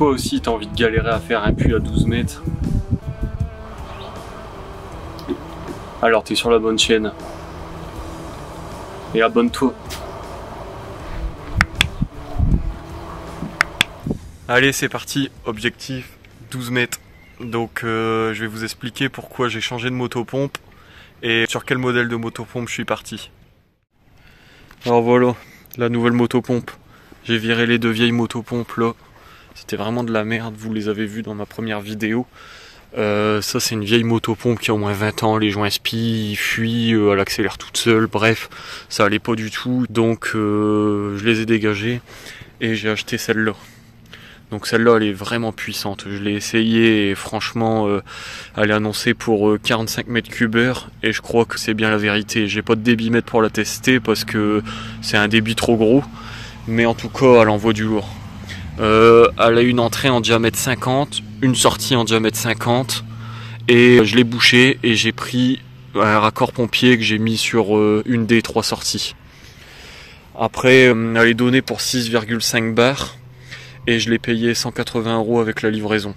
toi aussi t'as envie de galérer à faire un puits à 12 mètres, alors t'es sur la bonne chaîne. Et abonne-toi. Allez, c'est parti, objectif 12 mètres. Donc je vais vous expliquer pourquoi j'ai changé de motopompe et sur quel modèle de motopompe je suis parti. Alors voilà, la nouvelle motopompe. J'ai viré les deux vieilles motopompes là. C'était vraiment de la merde, vous les avez vus dans ma première vidéo. Ça c'est une vieille motopompe qui a au moins 20 ans, les joints spi, fuient, elle accélère toute seule, bref, ça allait pas du tout. Donc je les ai dégagés et j'ai acheté celle-là. Donc celle-là elle est vraiment puissante, je l'ai essayé et franchement elle est annoncée pour 45 mètres cubes heure et je crois que c'est bien la vérité. J'ai pas de débitmètre pour la tester parce que c'est un débit trop gros, mais en tout cas elle envoie du lourd. Elle a une entrée en diamètre 50, une sortie en diamètre 50 et je l'ai bouché et j'ai pris un raccord pompier que j'ai mis sur une des 3 sorties. Après elle est donnée pour 6,5 bars. Et je l'ai payé 180 € avec la livraison.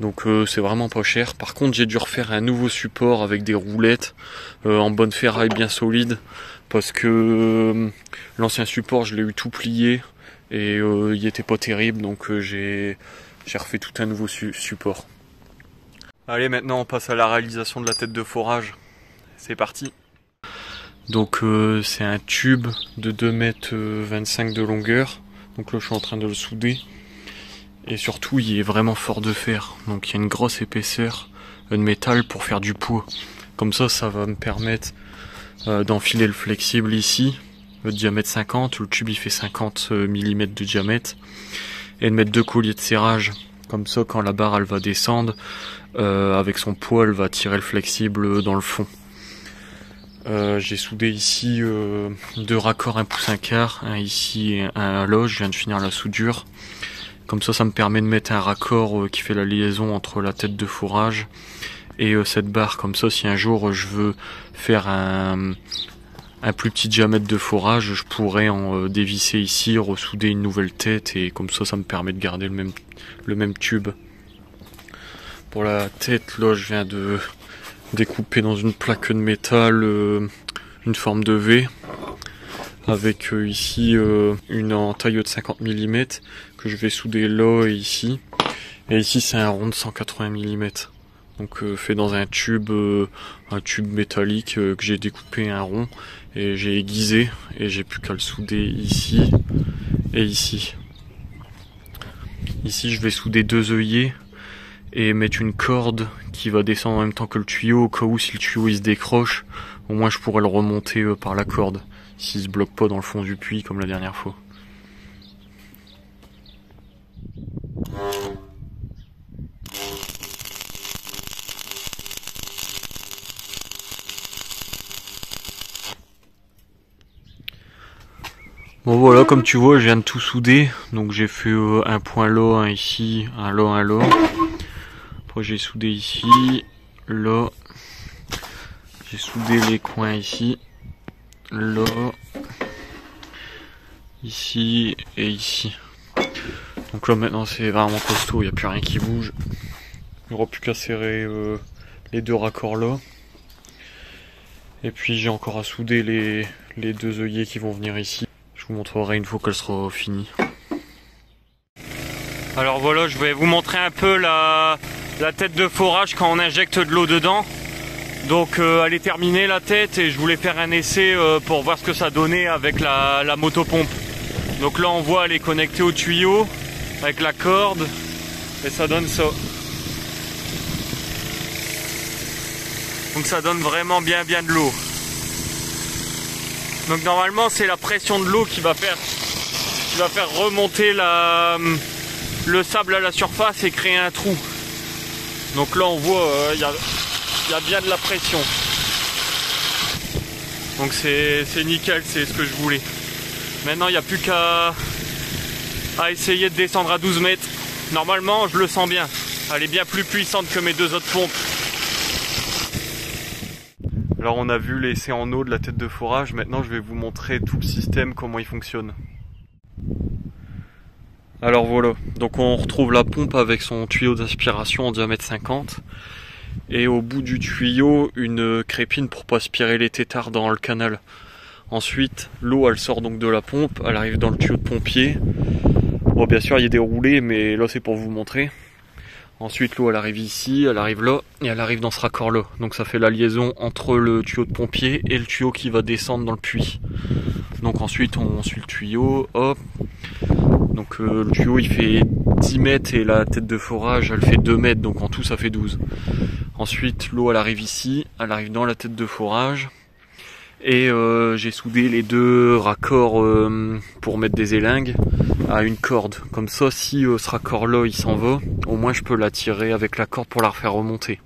Donc c'est vraiment pas cher. Par contre j'ai dû refaire un nouveau support avec des roulettes en bonne ferraille bien solide. Parce que l'ancien support je l'ai eu tout plié. Et il était pas terrible. Donc j'ai refait tout un nouveau support. Allez, maintenant on passe à la réalisation de la tête de forage. C'est parti. Donc c'est un tube de 2,25 m de longueur. Donc là je suis en train de le souder. Et surtout il est vraiment fort de fer, donc il y a une grosse épaisseur de métal pour faire du poids. Comme ça va me permettre d'enfiler le flexible ici, le diamètre 50, le tube il fait 50 mm de diamètre, et de mettre 2 colliers de serrage. Comme ça quand la barre elle va descendre, avec son poids elle va tirer le flexible dans le fond. J'ai soudé ici 2 raccords 1 pouce 1/4, un ici et un là, je viens de finir la soudure. Comme ça me permet de mettre un raccord qui fait la liaison entre la tête de forage et cette barre. Comme ça, si un jour je veux faire un plus petit diamètre de forage, je pourrais en dévisser ici, ressouder une nouvelle tête et comme ça me permet de garder le même tube. Pour la tête, là, je viens de découper dans une plaque de métal une forme de V. Avec ici une entaille de 50 mm que je vais souder là et ici. Et ici c'est un rond de 180 mm. Donc fait dans un tube métallique que j'ai découpé un rond et j'ai aiguisé et j'ai plus qu'à le souder ici et ici. Ici je vais souder 2 œillets et mettre une corde qui va descendre en même temps que le tuyau au cas où si le tuyau il se décroche, au moins je pourrais le remonter par la corde. S'il se bloque pas dans le fond du puits comme la dernière fois. Bon voilà, comme tu vois je viens de tout souder. Donc j'ai fait un point là, un ici, un là, un là. Après j'ai soudé ici, là. J'ai soudé les coins ici. Là, ici et ici. Donc là maintenant c'est vraiment costaud, il n'y a plus rien qui bouge. Il n'y aura plus qu'à serrer les 2 raccords là. Et puis j'ai encore à souder les 2 œillets qui vont venir ici. Je vous montrerai une fois qu'elle sera finie. Alors voilà, je vais vous montrer un peu la tête de forage quand on injecte de l'eau dedans. Donc elle est terminée la tête et je voulais faire un essai pour voir ce que ça donnait avec la motopompe. Donc là on voit elle est connectée au tuyau avec la corde et ça donne ça. Donc ça donne vraiment bien de l'eau. Donc normalement c'est la pression de l'eau qui va faire remonter le sable à la surface et créer un trou. Donc là on voit il y a bien de la pression. Donc c'est nickel, c'est ce que je voulais. Maintenant il n'y a plus qu'à essayer de descendre à 12 mètres. Normalement je le sens bien. Elle est bien plus puissante que mes 2 autres pompes. Alors on a vu l'essai en eau de la tête de forage. Maintenant je vais vous montrer tout le système, comment il fonctionne. Alors voilà, donc on retrouve la pompe avec son tuyau d'aspiration en diamètre 50 et au bout du tuyau une crépine pour pas aspirer les têtards dans le canal. Ensuite l'eau elle sort donc de la pompe, elle arrive dans le tuyau de pompier. Bon bien sûr il y a des roulés mais là c'est pour vous montrer. Ensuite l'eau elle arrive ici, elle arrive là et elle arrive dans ce raccord là. Donc ça fait la liaison entre le tuyau de pompier et le tuyau qui va descendre dans le puits. Donc ensuite on suit le tuyau, hop. Donc le tuyau il fait 10 mètres et la tête de forage elle fait 2 mètres, donc en tout ça fait 12. Ensuite l'eau elle arrive ici, elle arrive dans la tête de forage. Et j'ai soudé les deux raccords pour mettre des élingues à une corde. Comme ça si ce raccord là il s'en va, au moins je peux la tirer avec la corde pour la refaire remonter.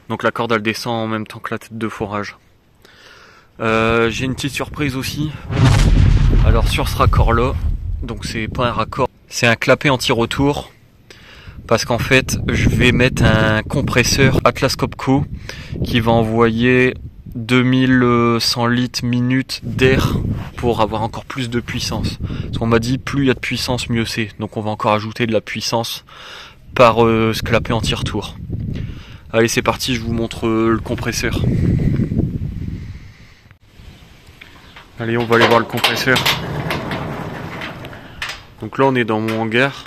Donc la corde elle descend en même temps que la tête de forage. J'ai une petite surprise aussi. Alors sur ce raccord là, donc c'est pas un raccord, c'est un clapet anti-retour. Parce qu'en fait je vais mettre un compresseur Atlas Copco qui va envoyer 2100 litres minute d'air pour avoir encore plus de puissance. Parce qu'on m'a dit plus il y a de puissance mieux c'est. Donc on va encore ajouter de la puissance par ce clapet anti-retour. Allez c'est parti, je vous montre le compresseur. Allez on va aller voir le compresseur. Donc là on est dans mon hangar.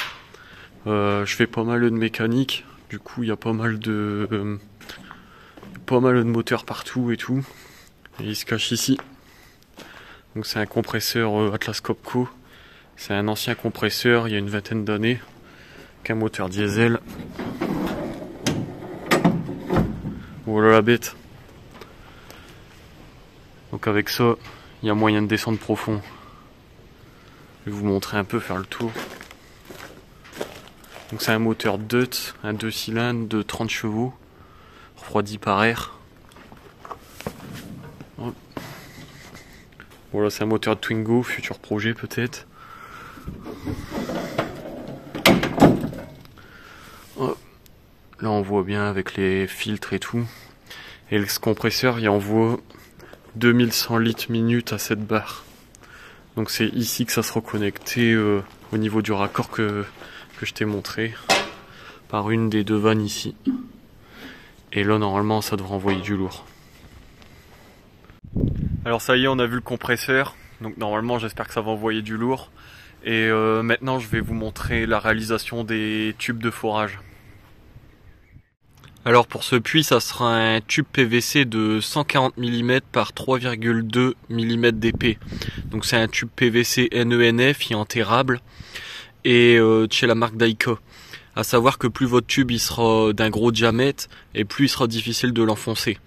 Je fais pas mal de mécanique. Du coup il y a pas mal de moteurs partout et tout. Et il se cache ici. Donc c'est un compresseur Atlas Copco. C'est un ancien compresseur il y a une vingtaine d'années. Qu'un moteur diesel. Voilà la bête. Donc avec ça, il y a moyen de descendre profond. Je vais vous montrer un peu, faire le tour. Donc c'est un moteur DEUT, un 2 cylindres de 30 chevaux, refroidi par air. Hop. Voilà, c'est un moteur de Twingo, futur projet peut-être. Là on voit bien avec les filtres et tout. Et le compresseur il envoie 2100 litres minute à cette barre. Donc c'est ici que ça sera connecté au niveau du raccord que je t'ai montré. Par une des deux vannes ici. Et là normalement ça devrait envoyer du lourd. Alors ça y est, on a vu le compresseur. Donc normalement j'espère que ça va envoyer du lourd. Et maintenant je vais vous montrer la réalisation des tubes de forage. Alors pour ce puits, ça sera un tube PVC de 140 mm par 3,2 mm d'épais. Donc c'est un tube PVC NENF ientérable et de chez la marque Daika. À savoir que plus votre tube il sera d'un gros diamètre et plus il sera difficile de l'enfoncer.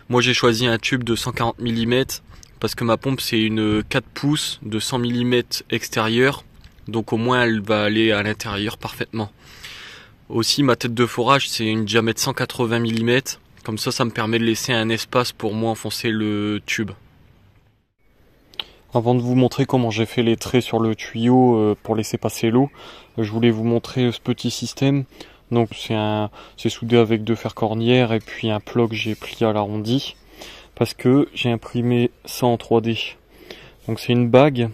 Moi j'ai choisi un tube de 140 mm parce que ma pompe c'est une 4 pouces de 100 mm extérieur. Donc au moins elle va aller à l'intérieur parfaitement. Aussi ma tête de forage c'est une diamètre 180 mm, comme ça me permet de laisser un espace pour moi enfoncer le tube. Avant de vous montrer comment j'ai fait les traits sur le tuyau pour laisser passer l'eau, je voulais vous montrer ce petit système. Donc c'est soudé avec deux fers cornières et puis un plug j'ai plié à l'arrondi parce que j'ai imprimé ça en 3D. Donc c'est une bague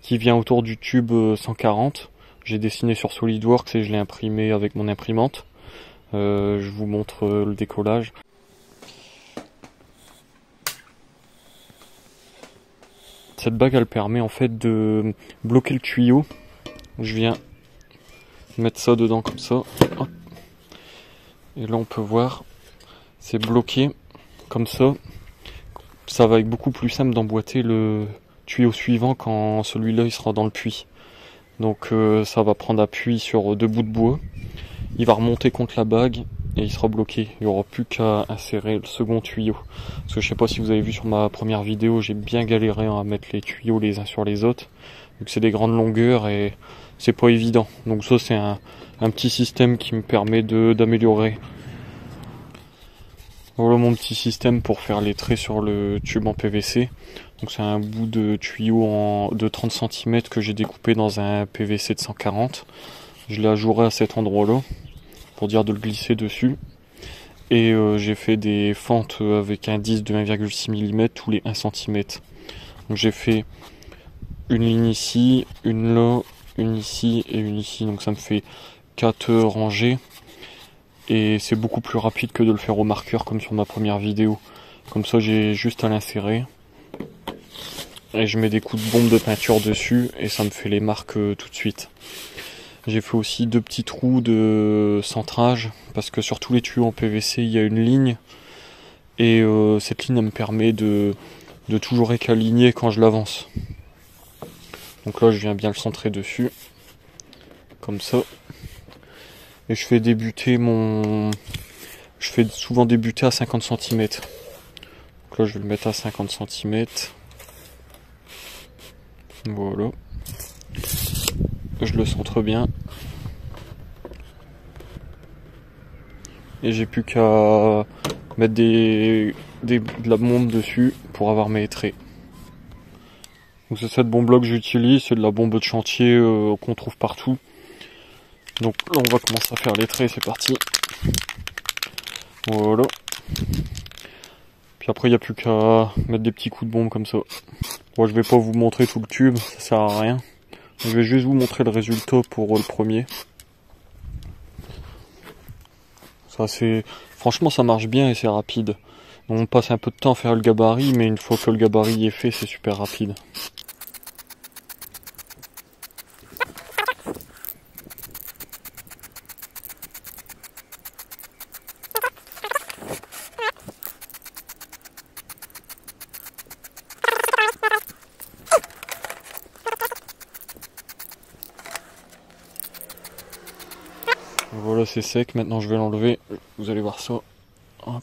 qui vient autour du tube 140. J'ai dessiné sur SolidWorks et je l'ai imprimé avec mon imprimante. Je vous montre le décollage. Cette bague elle permet en fait de bloquer le tuyau. Je viens mettre ça dedans comme ça. Hop. Et là on peut voir, c'est bloqué comme ça. Ça va être beaucoup plus simple d'emboîter le tuyau suivant quand celui-là il sera dans le puits. Donc ça va prendre appui sur deux bouts de bois. Il va remonter contre la bague et il sera bloqué. Il n'y aura plus qu'à insérer le second tuyau. Parce que je sais pas si vous avez vu sur ma première vidéo, j'ai bien galéré à mettre les tuyaux les uns sur les autres. Donc c'est des grandes longueurs et c'est pas évident. Donc ça c'est un petit système qui me permet d'améliorer. Voilà mon petit système pour faire les traits sur le tube en PVC. Donc c'est un bout de tuyau de 30 cm que j'ai découpé dans un PVC de 140. Je l'ai ajouré à cet endroit-là pour dire de le glisser dessus. Et j'ai fait des fentes avec un disque de 1,6 mm tous les 1 cm. Donc j'ai fait une ligne ici, une là une ici et une ici, donc ça me fait 4 rangées. Et c'est beaucoup plus rapide que de le faire au marqueur comme sur ma première vidéo. Comme ça j'ai juste à l'insérer. Et je mets des coups de bombe de peinture dessus et ça me fait les marques tout de suite. J'ai fait aussi 2 petits trous de centrage parce que sur tous les tuyaux en PVC il y a une ligne. Et cette ligne elle me permet de toujours être aligné quand je l'avance. Donc là je viens bien le centrer dessus. Comme ça. Et je fais souvent débuter à 50 cm. Donc là je vais le mettre à 50 cm. Voilà. Je le centre bien. Et j'ai plus qu'à mettre de la bombe dessus pour avoir mes traits. Donc c'est cette bombe là que j'utilise, c'est de la bombe de chantier qu'on trouve partout. Donc là on va commencer à faire les traits, c'est parti. Voilà. Puis après il n'y a plus qu'à mettre des petits coups de bombe comme ça. Moi je vais pas vous montrer tout le tube, ça sert à rien. Je vais juste vous montrer le résultat pour le premier. Franchement ça marche bien et c'est rapide. Donc on passe un peu de temps à faire le gabarit, mais une fois que le gabarit est fait, c'est super rapide. Voilà, c'est sec, maintenant je vais l'enlever, vous allez voir ça. Hop.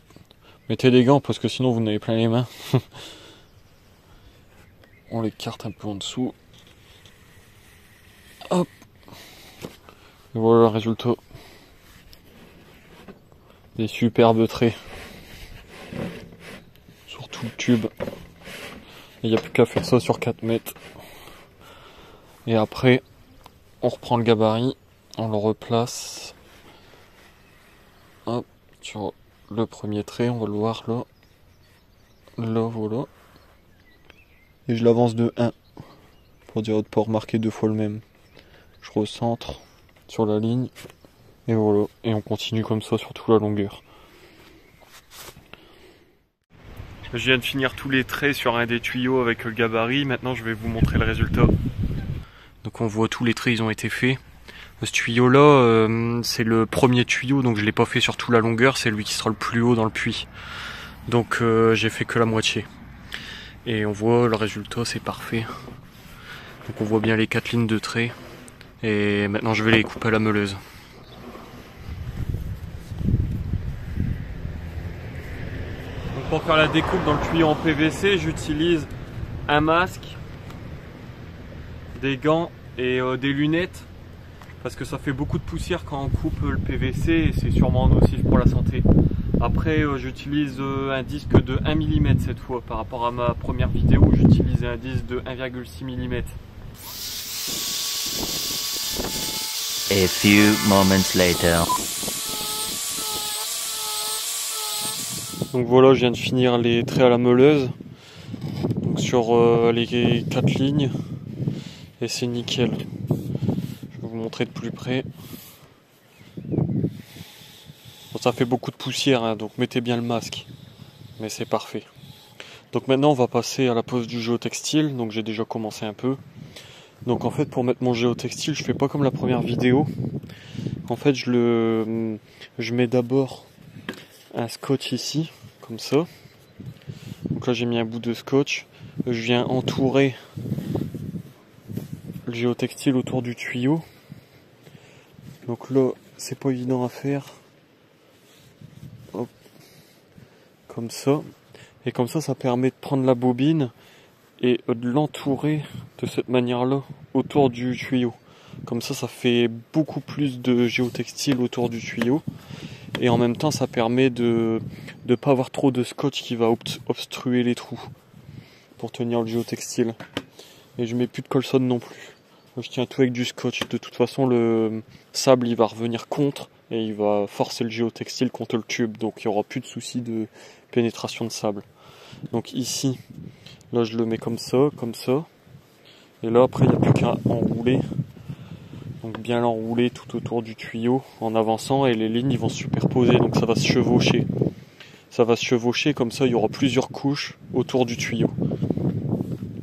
Mettez des gants parce que sinon vous en avez plein les mains. On l'écarte un peu en dessous. Hop. Et voilà le résultat. Des superbes traits. Sur tout le tube. Il n'y a plus qu'à faire ça sur 4 mètres. Et après, on reprend le gabarit, on le replace. Hop, sur le premier trait, on va le voir là. Là, voilà. Et je l'avance de 1. Pour dire de ne pas remarquer 2 fois le même. Je recentre sur la ligne. Et voilà. Et on continue comme ça sur toute la longueur. Je viens de finir tous les traits sur un des tuyaux avec le gabarit. Maintenant, je vais vous montrer le résultat. Donc on voit tous les traits, ils ont été faits. Ce tuyau là, c'est le premier tuyau, donc je l'ai pas fait sur toute la longueur, c'est lui qui sera le plus haut dans le puits. Donc j'ai fait que la moitié. Et on voit le résultat, c'est parfait. Donc on voit bien les 4 lignes de traits. Et maintenant je vais les couper à la meuleuse. Donc pour faire la découpe dans le tuyau en PVC, j'utilise un masque, des gants et des lunettes. Parce que ça fait beaucoup de poussière quand on coupe le PVC et c'est sûrement nocif pour la santé. Après j'utilise un disque de 1 mm cette fois par rapport à ma première vidéo où j'utilisais un disque de 1,6 mm. A few moments later. Donc voilà, je viens de finir les traits à la meuleuse. Donc sur les 4 lignes. Et c'est nickel. Je vais vous montrer de plus près. Bon, ça fait beaucoup de poussière, hein, donc mettez bien le masque. Mais c'est parfait. Donc maintenant on va passer à la pose du géotextile. Donc j'ai déjà commencé un peu. Donc en fait pour mettre mon géotextile, je fais pas comme la première vidéo. En fait je mets d'abord un scotch ici, comme ça. Donc là j'ai mis un bout de scotch. Je viens entourer le géotextile autour du tuyau. Donc là c'est pas évident à faire. Hop. Comme ça. Et comme ça permet de prendre la bobine et de l'entourer de cette manière-là autour du tuyau. Comme ça fait beaucoup plus de géotextile autour du tuyau. Et en même temps, ça permet de ne pas avoir trop de scotch qui va obstruer les trous pour tenir le géotextile. Et je mets plus de colsonne non plus. Je tiens tout avec du scotch. De toute façon, le sable, il va revenir contre et il va forcer le géotextile contre le tube. Donc il n'y aura plus de souci de pénétration de sable. Donc ici, là je le mets comme ça. Et là après, il n'y a plus qu'à enrouler Donc bien l'enrouler tout autour du tuyau en avançant et les lignes ils vont se superposer, donc ça va se chevaucher. Ça va se chevaucher, comme ça il y aura plusieurs couches autour du tuyau.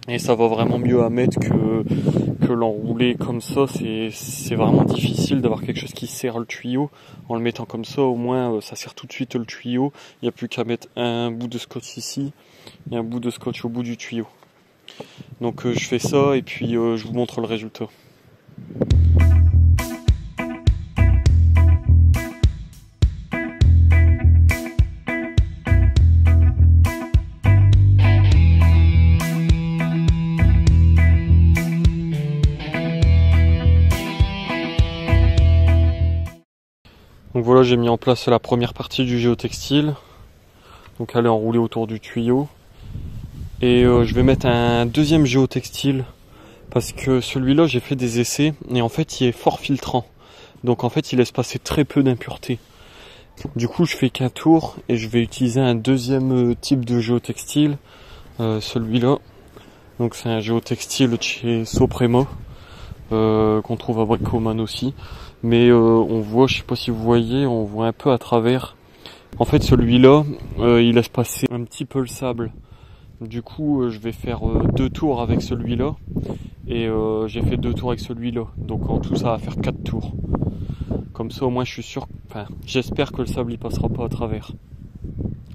Et ça va vraiment mieux à mettre que l'enrouler comme ça. C'est vraiment difficile d'avoir quelque chose qui serre le tuyau. En le mettant comme ça, au moins ça serre tout de suite le tuyau. Il n'y a plus qu'à mettre un bout de scotch ici et un bout de scotch au bout du tuyau. Donc je fais ça et puis je vous montre le résultat. Donc voilà, j'ai mis en place la première partie du géotextile. Donc elle est enroulée autour du tuyau. Et je vais mettre un deuxième géotextile parce que celui-là j'ai fait des essais et en fait il est fort filtrant. Donc en fait il laisse passer très peu d'impuretés. Du coup je fais qu'un tour et je vais utiliser un deuxième type de géotextile, celui-là. Donc c'est un géotextile de chez Soprema qu'on trouve à Bricoman aussi. Mais on voit, je sais pas si vous voyez, on voit un peu à travers. En fait celui-là il laisse passer un petit peu le sable. Du coup je vais faire 2 tours avec celui-là et j'ai fait 2 tours avec celui-là, donc en tout ça va faire 4 tours. Comme ça au moins je suis sûr, enfin j'espère que le sable il passera pas à travers.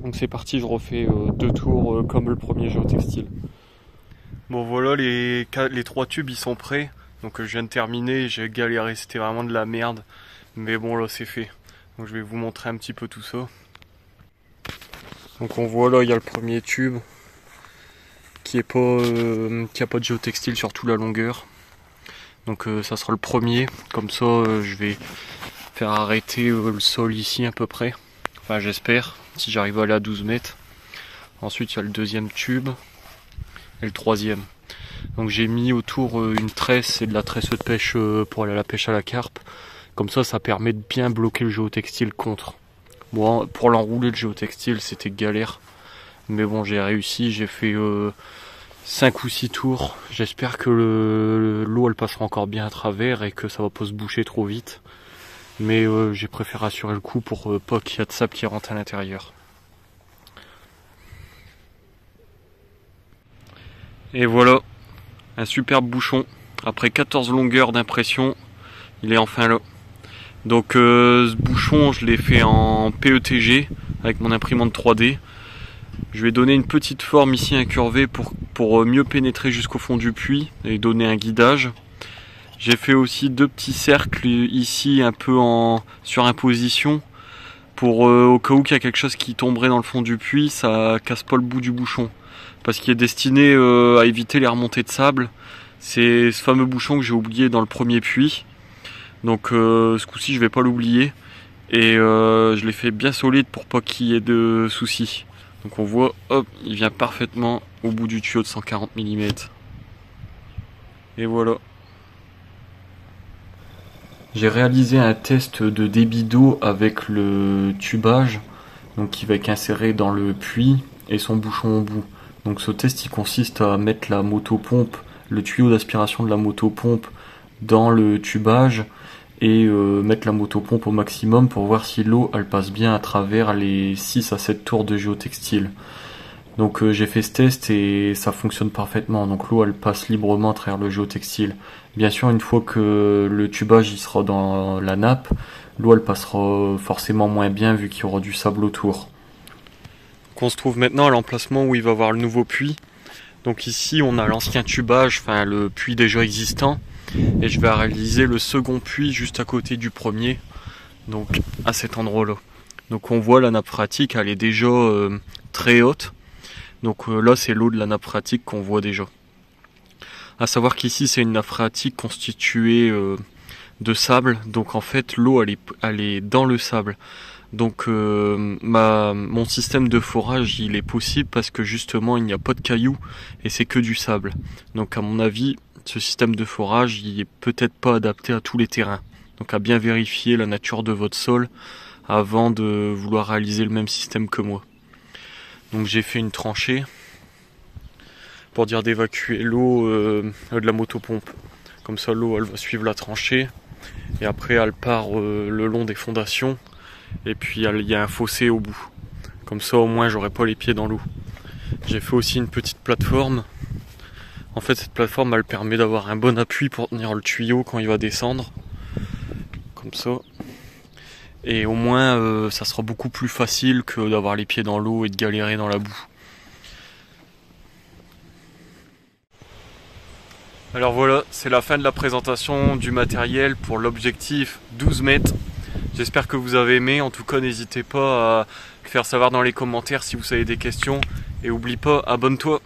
Donc c'est parti, je refais 2 tours comme le premier géotextile. Bon voilà, les 3 tubes ils sont prêts, donc je viens de terminer, j'ai galéré, c'était vraiment de la merde, mais bon là c'est fait. Donc je vais vous montrer un petit peu tout ça. Donc on voit là il y a le premier tube qui a pas de géotextile sur toute la longueur. Donc ça sera le premier. Comme ça je vais faire arrêter le sol ici à peu près. Enfin j'espère, si j'arrive à aller à 12 mètres. Ensuite il y a le deuxième tube et le troisième. Donc j'ai mis autour une tresse et de la tresse de pêche pour aller à la pêche à la carpe. Comme ça permet de bien bloquer le géotextile contre. Bon, pour l'enrouler le géotextile c'était galère. Mais bon j'ai réussi, j'ai fait 5 ou 6 tours. J'espère que l'eau elle passera encore bien à travers et que ça va pas se boucher trop vite. Mais j'ai préféré assurer le coup pour pas qu'il y ait de sable qui rentre à l'intérieur. Et voilà, un superbe bouchon. Après 14 longueurs d'impression, il est enfin là. Donc ce bouchon je l'ai fait en PETG avec mon imprimante 3D. Je vais donner une petite forme ici incurvée pour mieux pénétrer jusqu'au fond du puits et donner un guidage. J'ai fait aussi 2 petits cercles ici un peu sur imposition pour au cas où il y a quelque chose qui tomberait dans le fond du puits, ça casse pas le bout du bouchon. Parce qu'il est destiné à éviter les remontées de sable. C'est ce fameux bouchon que j'ai oublié dans le premier puits. Donc ce coup-ci je vais pas l'oublier. Et je l'ai fait bien solide pour pas qu'il y ait de soucis. Donc on voit, hop, il vient parfaitement au bout du tuyau de 140 mm. Et voilà. J'ai réalisé un test de débit d'eau avec le tubage, donc qui va être inséré dans le puits et son bouchon au bout. Donc ce test il consiste à mettre la motopompe, le tuyau d'aspiration de la motopompe dans le tubage et mettre la motopompe au maximum pour voir si l'eau elle passe bien à travers les 6 à 7 tours de géotextile. Donc j'ai fait ce test et ça fonctionne parfaitement, donc l'eau elle passe librement à travers le géotextile. Bien sûr une fois que le tubage il sera dans la nappe, l'eau elle passera forcément moins bien vu qu'il y aura du sable autour. Donc on se trouve maintenant à l'emplacement où il va y avoir le nouveau puits. Donc ici on a l'ancien tubage, enfin le puits déjà existant. Et je vais réaliser le second puits juste à côté du premier, donc à cet endroit là. Donc on voit la nappe phréatique, elle est déjà très haute. Donc là c'est l'eau de la nappe phréatique qu'on voit déjà. À savoir qu'ici c'est une nappe phréatique constituée de sable, donc en fait l'eau elle est dans le sable. Donc mon système de forage il est possible parce que justement il n'y a pas de cailloux et c'est que du sable. Donc à mon avis ce système de forage il est peut-être pas adapté à tous les terrains. Donc à bien vérifier la nature de votre sol avant de vouloir réaliser le même système que moi. Donc j'ai fait une tranchée pour dire d'évacuer l'eau de la motopompe. Comme ça l'eau elle va suivre la tranchée et après elle part le long des fondations, et puis il y a un fossé au bout. Comme ça au moins j'aurai pas les pieds dans l'eau. J'ai fait aussi une petite plateforme. En fait cette plateforme elle permet d'avoir un bon appui pour tenir le tuyau quand il va descendre. Comme ça. Et au moins ça sera beaucoup plus facile que d'avoir les pieds dans l'eau et de galérer dans la boue. Alors voilà, c'est la fin de la présentation du matériel pour l'objectif 12 mètres. J'espère que vous avez aimé. En tout cas, n'hésitez pas à le faire savoir dans les commentaires si vous avez des questions. Et oublie pas, abonne-toi.